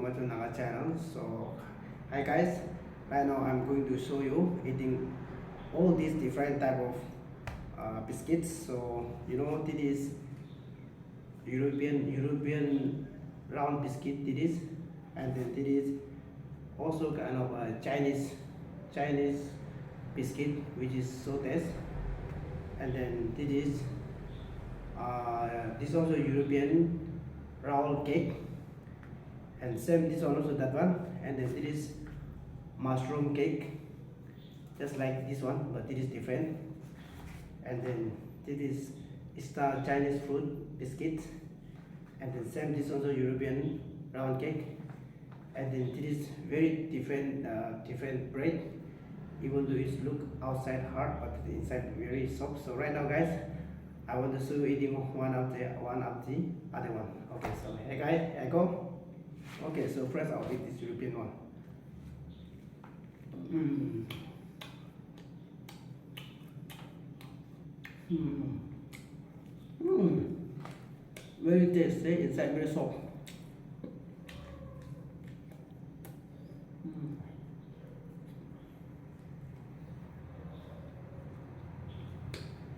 my channel. So hi guys, right now I'm going to show you eating all these different type of biscuits. So this is European round biscuit, this is, and then this is also kind of a Chinese biscuit which is so taste, and then this is also European round cake, and same this one also, that one, and then it is mushroom cake just like this one, but it is different. And then this is star Chinese fruit biscuit, and then same this also European round cake, and then this is very different bread, even though it look outside hard but the inside very soft. So right now guys, I want to show you eating one of the other one. Okay, so hey guys, I go. Okay, so first I'll eat this European one. Very tasty, inside very soft.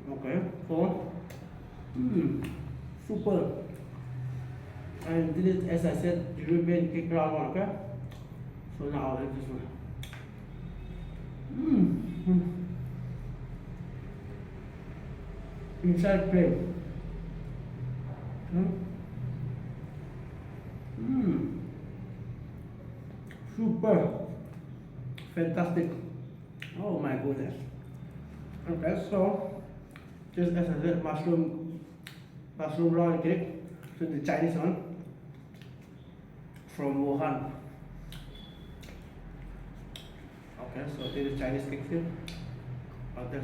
Okay, so super. And this is, as I said, European cake round one. Okay, so now I'll eat this one. Inside plain. Super, fantastic. Oh my goodness. Okay, so just as I said, mushroom round cake, so the Chinese one from Wuhan. Okay, so this is Chinese cake here. Okay.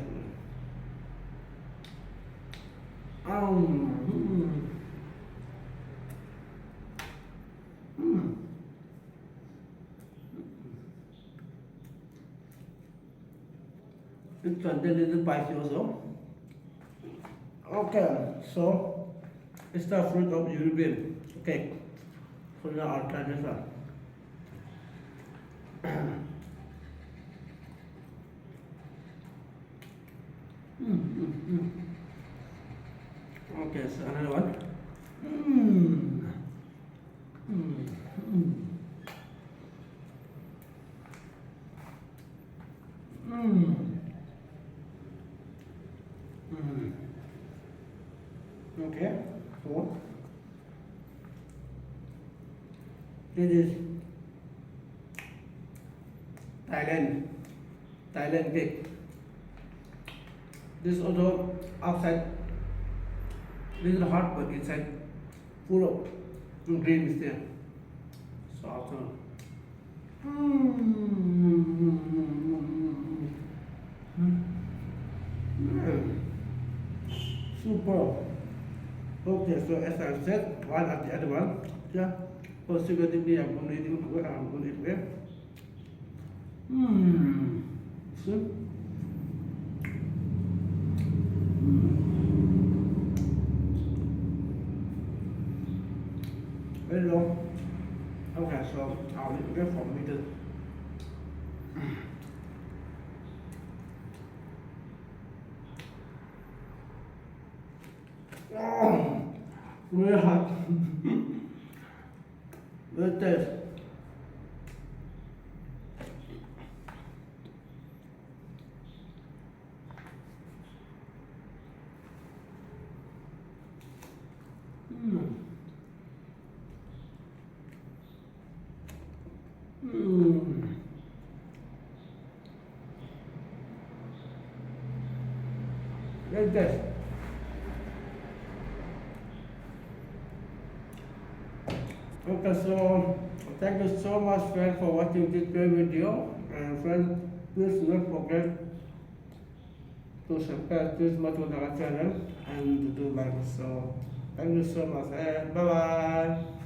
It's a little spicy also. Okay, so it's the fruit of European cake. So now I'll try this one. Okay, so another one. Okay, so this is Thailand cake. This also outside little hot, but inside full of cream is there. So after super. Okay, so as I said, one after the other one. Yeah, consecutively I'm going to eat again. So, very long. Okay, so I'll eat again for me too. Oh, very hot. Very tasty. Like this. Okay, so thank you so much friends for watching this great video, and friends, please don't forget to subscribe to my channel and to do like. So thank you so much, and bye bye.